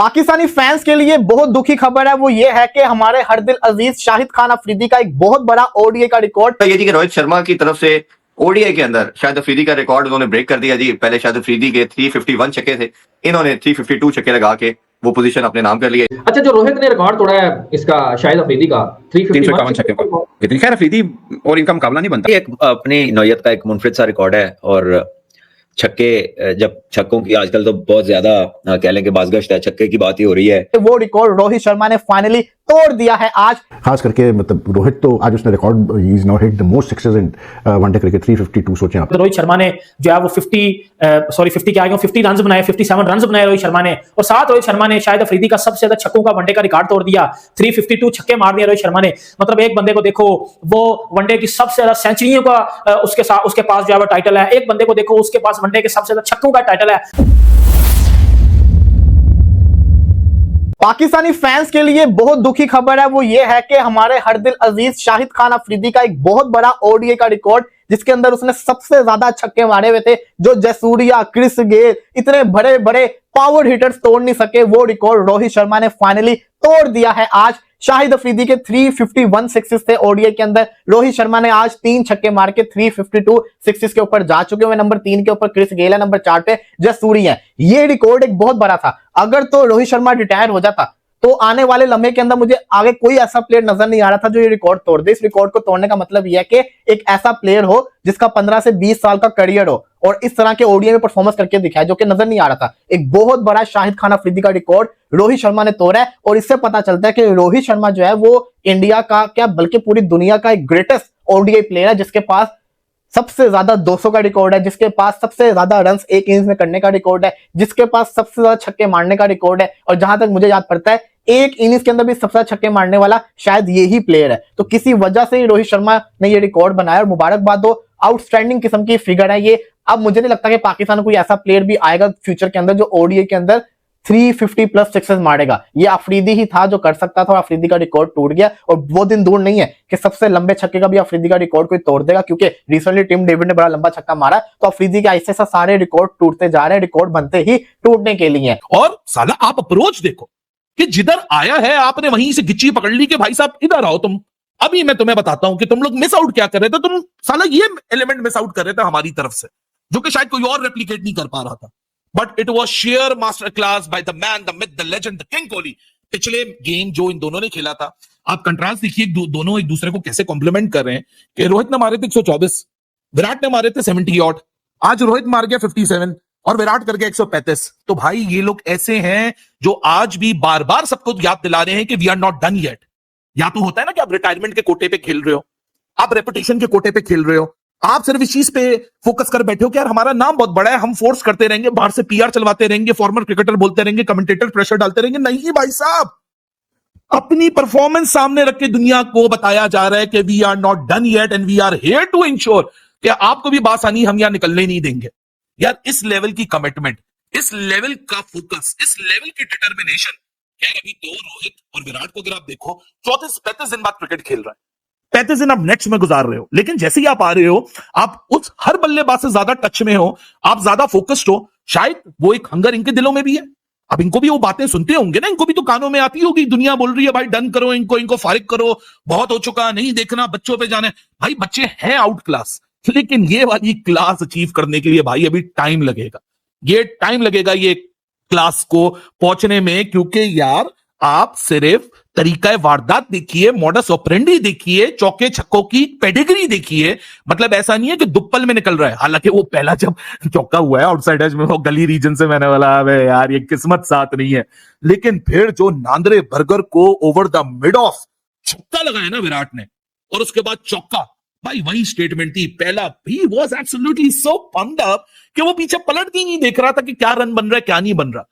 Pakistani fans के लिए बहुत दुखी खबर है, वो ये है कि हमारे हर दिल अजीज शाहिद खान अफरीदी का एक बहुत बड़ा ओडीआई का रिकॉर्ड ये जी कि रोहित शर्मा की तरफ से ओडीआई के अंदर शाहिद अफरीदी का रिकॉर्ड उन्होंने ब्रेक कर दिया जी। पहले शाहिद अफरीदी के 351 छक्के थे, इन्होंने 352 छक्के लगा के वो पोजीशन अपने नाम कर ली है। अच्छा, जो रोहित ने रिकॉर्ड तोड़ा है इसका शाहिद अफरीदी का 351 छक्के का, इतनी खैर अफरीदी और इनका मुकाबला नहीं बनता। एक अपनी नौयत का एक मुनफरिद सा रिकॉर्ड है और छक्के, जब छक्कों की आजकल तो बहुत ज्यादा कह लें कि बाज़गश्त है, छक्के की बात ही हो रही है। वो रिकॉर्ड रोहित शर्मा ने फाइनली तोड़ दिया है आज। खास करके मतलब रोहित तो आज उसने record he is now hit the most success in one day cricket 352। सोचें आप, रोहित शर्मा ने जो है वो 50 रन बनाए, 57 रन बनाए रोहित शर्मा ने, और साथ रोहित शर्मा ने शाहिद अफरीदी का सबसे ज्यादा छक्कों का वनडे का रिकॉर्ड तोड़ दिया। 352 छक्के मार दिए रोहित शर्मा ने। मतलब एक बंदे को देखो, वो वनडे की सबसे ज्यादा सेंचुरियों का उसके पास जो है टाइटल है। एक बंदे को देखो, उसके पास वनडे के सबसे ज्यादा छक्कों का टाइटल है। पाकिस्तानी फैंस के लिए बहुत दुखी खबर है, वो ये है कि हमारे हर दिल अजीज शाहिद खान अफरीदी का एक बहुत बड़ा ओडीआई का रिकॉर्ड, जिसके अंदर उसने सबसे ज्यादा छक्के मारे हुए थे, जो जयसूर्या, क्रिस गेल, इतने बड़े बड़े पावर हिटर्स तोड़ नहीं सके, वो रिकॉर्ड रोहित शर्मा ने फाइनली तोड़ दिया है आज। शाहिद अफरीदी के 351 सिक्सेस थे ओडीआई के अंदर, रोहित शर्मा ने आज 3 छक्के मार के 352 सिक्सेस के ऊपर जा चुके हुए। नंबर 3 के ऊपर क्रिस गेल है, नंबर 4 पे जयसूर्या है। ये रिकॉर्ड एक बहुत बड़ा था। अगर तो रोहित शर्मा रिटायर हो जाता तो आने वाले लम्हे के अंदर मुझे आगे कोई ऐसा प्लेयर नजर नहीं आ रहा था जो ये रिकॉर्ड तोड़ दे। इस रिकॉर्ड को तोड़ने का मतलब यह है कि एक ऐसा प्लेयर हो जिसका 15 से 20 साल का करियर हो और इस तरह के ओडीआई में परफॉर्मेंस करके दिखाए, जो कि नजर नहीं आ रहा था। एक बहुत बड़ा शाहिद खान अफरीदी का रिकॉर्ड रोहित शर्मा ने तोड़ा है, और इससे पता चलता है कि रोहित शर्मा जो है वो इंडिया का क्या बल्कि पूरी दुनिया का एक ग्रेटेस्ट ओडीआई प्लेयर है, जिसके पास सबसे ज्यादा 200 का रिकॉर्ड है, जिसके पास सबसे ज्यादा रन्स एक इनिंग्स में करने का रिकॉर्ड है, जिसके पास सबसे ज्यादा छक्के मारने का रिकॉर्ड है, और जहां तक मुझे याद पड़ता है एक इनिंग्स के अंदर भी सबसे ज्यादा छक्के मारने वाला शायद यही प्लेयर है। तो किसी वजह से ही रोहित शर्मा ने ये रिकॉर्ड बनाया, और मुबारकबाद हो, आउटस्टैंडिंग किस्म की फिगर है ये। अब मुझे नहीं लगता कि पाकिस्तान में कोई ऐसा प्लेयर भी आएगा फ्यूचर के अंदर जो ओडीआई के अंदर 350 प्लस सिक्सेस मारेगा। ये अफरीदी ही था जो कर सकता था, और अफरीदी का रिकॉर्ड टूट गया। और वो दिन दूर नहीं है कि सबसे लंबे छक्के का भी अफरीदी का रिकॉर्ड कोई तोड़ देगा, क्योंकि रिसेंटली टिम डेविड ने बड़ा लंबा छक्का मारा। तो अफरीदी के ऐसे ऐसा सारे रिकॉर्ड टूटते जा रहे हैं, रिकॉर्ड बनते ही टूटने के लिए। और साला आप अप्रोच देखो कि जिधर आया है आपने वहीं से गिच्ची पकड़ ली कि भाई साहब इधर आओ तुम। अभी मैं तुम्हें बताता हूं कि तुम लोग मिस आउट क्या कर रहे थे। तुम साला ये एलिमेंट मिस आउट कर रहे थे हमारी तरफ से, जो कि शायद कोई और रेप्लिकेट नहीं कर पा रहा था। But it was share master class by the man, the myth, the legend, the king Kohli. पिछले गेम जो इन दोनों ने खेला था, आप कंट्रास्ट देखिए, दोनों एक दूसरे को कैसे कॉम्प्लीमेंट कर रहे हैं। कि रोहित ने मारे थे 124, विराट ने मारे थे 70 ऑट, आज रोहित मार गया 57 और विराट कर गया 135। तो भाई ये लोग ऐसे हैं जो आज भी बार बार सबको याद दिला रहे हैं कि we are not done yet. या तो होता है ना कि आप रिटायरमेंट के कोटे पे खेल रहे हो, आप रेपुटेशन के कोटे पे खेल रहे हो, आप सिर्फ इस चीज पे फोकस कर बैठे हो कि यार हमारा नाम बहुत बड़ा है, हम फोर्स करते रहेंगे, बाहर से पीआर चलवाते रहेंगे, फॉर्मर क्रिकेटर बोलते रहेंगे, कमेंटेटर प्रेशर डालते रहेंगे। नहीं भाई साहब, अपनी परफॉर्मेंस सामने रख के दुनिया को बताया जा रहा है कि we are not done yet and we are here to ensure कि आपको भी बासानी हम यहां निकलने नहीं देंगे। यार इस लेवल की कमिटमेंट, इस लेवल का फोकस, इस लेवल की डिटर्मिनेशन। यार अभी तो रोहित और विराट को अगर आप देखो, 34-35 दिन बाद क्रिकेट खेल रहा है, 35 दिन आप नेट्स में गुजार रहे हो, लेकिन जैसे ही आप आ रहे हो, आप उस हर बल्लेबाज से ज्यादा टच में हो, आप ज्यादा फोकस्ड हो। शायद वो एक हंगर इनके दिलों में भी है। अब इनको भी वो बातें सुनते होंगे ना, इनको भी तो कानों में आती होगी, दुनिया बोल रही है भाई डन करो इनको फारिग करो, बहुत हो चुका, नहीं देखना, बच्चों पे जाने। भाई बच्चे हैं आउट क्लास, लेकिन ये वाली क्लास अचीव करने के लिए भाई अभी टाइम लगेगा। ये टाइम लगेगा ये क्लास को पहुंचने में, क्योंकि यार आप सिर्फ तरीका वारदात देखिए, मॉडस ऑपरेंडी देखिए, चौके छक्कों की पेडिग्री देखिए। मतलब ऐसा नहीं है कि दुप्पल में निकल रहा है। हालांकि वो पहला जब चौका हुआ है आउटसाइड एज में, वो गली रीजन से, मैंने बोला अबे यार ये किस्मत साथ नहीं है। लेकिन फिर जो नांद्रे बर्गर को ओवर द मिड ऑफ छक्का लगाया ना विराट ने, और उसके बाद चौका, भाई वही स्टेटमेंट थी। पहला he was absolutely so pumped up कि वो पीछे पलट के नहीं देख रहा था कि क्या रन बन रहा है क्या नहीं बन रहा।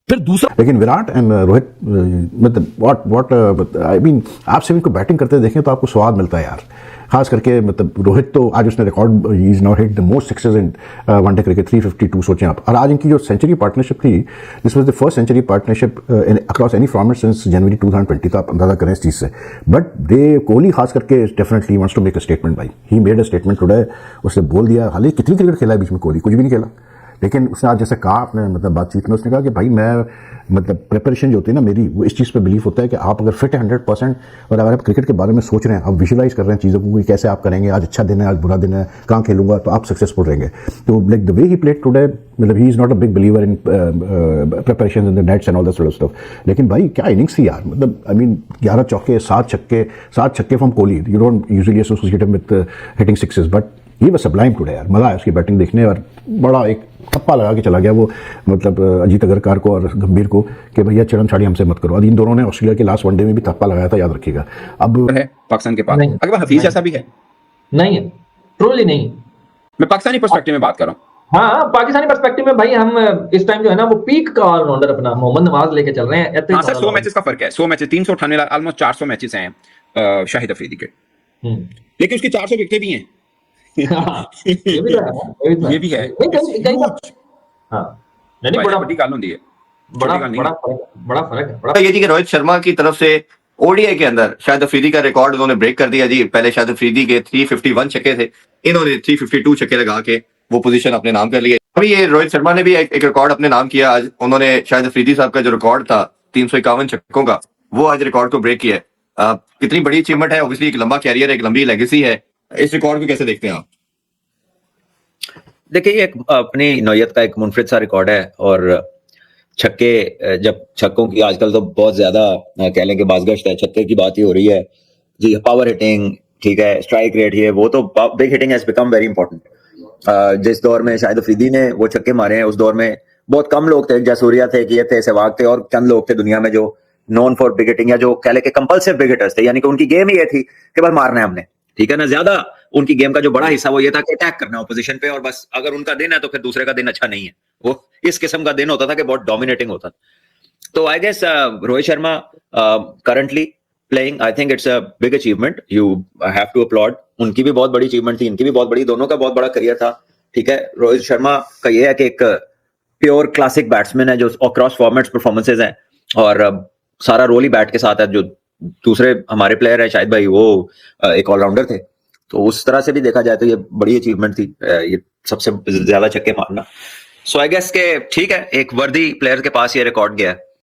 फिर दूसरा, लेकिन विराट एंड रोहित मतलब व्हाट आई मीन, आप सिर्फ इनको बैटिंग करते देखें तो आपको स्वाद मिलता है यार। खास करके मतलब रोहित तो आज उसने record he is now hit the most success in one day cricket 352। सोचें आप, और आज इनकी जो सेंचुरी पार्टनरशिप थी, this was the first century partnership across any format since January 2020। तो आप अंदाजा करें इस चीज़ से। बट कोहली खास करके definitely wants to make a statement. भाई he made a statement today, उसने बोल दिया। हालांकि कितनी क्रिकेट खेला है बीच में कोहली, कुछ भी नहीं खेला। लेकिन उसने आज जैसे कहा आपने मतलब बातचीत में, उसने कहा कि भाई मैं मतलब प्रिपरेशन जो होती है ना मेरी, वो इस चीज़ पे बिलीव होता है कि आप अगर फिट है 100% और अगर आप क्रिकेट के बारे में सोच रहे हैं, आप विजुलाइज कर रहे हैं चीज़ों को कि कैसे आप करेंगे, आज अच्छा दिन है, आज बुरा दिन है, कहाँ खेलूंगा, तो आप सक्सेसफुल रहेंगे। तो like the way he played today, मतलब he is not a big believer in preparation in the nets and all that sort of stuff. लेकिन भाई क्या इनिंग्स थी यार, मतलब आई मीन 11 चौके, 7 छक्के from Kohli. You don't usually associate him with hitting sixes, but he was sublime today यार। मज़ा आया उसकी बैटिंग देखने, और बड़ा एक थप्पा लगा के चला गया वो, मतलब अजीत अगरकर को और गंभीर को, कि भैया चिड़म छाड़ी हमसे मत करो। और इन दोनों ने ऑस्ट्रेलिया के लास्ट वनडे में भी थप्पा लगाया था, याद रखिएगा। अब है पाकिस्तान के पास, नहीं। अगर हफीज जैसा भी है, नहीं है, ट्रोली नहीं। मैं पाकिस्तानी पर्सपेक्टिव में बात कर रहा हूँ। हाँ, पाकिस्तानी पर्सपेक्टिव में भाई हम इस टाइम जो है ना वो पीक का ऑलराउंडर अपना मोहम्मद नवाज लेके चल रहे हैं। हाँ सर, 100 मैचेस का फर्क है, 100 मैचेस, 398, ऑलमोस्ट 400 मैचेस हैं शाहिद अफरीदी के, लेकिन उसकी 400 विकेटें भी हैं। हाँ, ये भी तो है, ये भी है। नहीं, बड़ा बड़ी गल होती है, बड़ा छोटी गल नहीं है। बड़ा फर्क है। ये थी कि रोहित शर्मा की तरफ से ओडीआई के अंदर शाहिद अफरीदी का रिकॉर्ड उन्होंने ब्रेक कर दिया जी। पहले शाहिद अफरीदी के 351 छक्के थे, इन्होंने 352 छक्के लगा के वो पोजीशन अपने नाम कर ली है। अभी ये रोहित शर्मा ने भी एक रिकॉर्ड अपने नाम किया आज। उन्होंने शाहिद अफरीदी साहब का जो रिकॉर्ड था 351 छक्कों का, वो आज रिकॉर्ड को ब्रेक किया है। कितनी बड़ी अचीवमेंट है, ऑब्वियसली एक लंबा कैरियर है, एक लंबी लेगेसी है। इस रिकॉर्ड को कैसे देखते हैं आप? देखिए, ये एक अपनी नौयत का एक मुनफरिद सा रिकॉर्ड है, और छक्के, जब छक्कों की आजकल तो बहुत ज्यादा कह लें कि बाजगश्त है, छक्के की बात ही हो रही है जी। पावर हिटिंग ठीक है, स्ट्राइक रेट, ये वो तो big hitting has become very important. जिस दौर में शाहिद अफरीदी ने वो छक्के मारे हैं, उस दौर में बहुत कम लोग थे, जयसूर्या थे, किए थे, सहवाग थे, और चंद लोग थे दुनिया में जो नॉन फॉर बिग हिटिंग, या जो कह लें कि कंपल्सिव बिग हिटर्स थे, यानी कि उनकी गेम ही ये थी कि बस मारना है हमने, ठीक है ना। ज्यादा उनकी गेम का जो बड़ा हिस्सा वो ये था कि अटैक करना ऑपोजिशन पे, और बस अगर उनका दिन है तो फिर दूसरे का दिन अच्छा नहीं है, वो इस किस्म का दिन होता था कि बहुत डोमिनेटिंग होता था। तो I guess Rohit Sharma currently playing, I think it's a big achievement, you have to applaud. उनकी भी बहुत बड़ी अचीवमेंट थी, इनकी भी बहुत बड़ी, दोनों का बहुत बड़ा करियर था, ठीक है। रोहित शर्मा का ये है कि एक प्योर क्लासिक बैट्समैन है जो अक्रॉस फॉर्मेट्स परफॉर्मेंसेज हैं, और सारा रोल ही बैट के साथ है। जो दूसरे हमारे प्लेयर है शायद भाई, वो एक ऑलराउंडर थे, तो उस तरह से भी देखा जाए तो ये बड़ी अचीवमेंट थी, ये सबसे ज्यादा छक्के मारना। सो आई गेस के ठीक है, एक वर्दी प्लेयर के पास ये रिकॉर्ड गया है।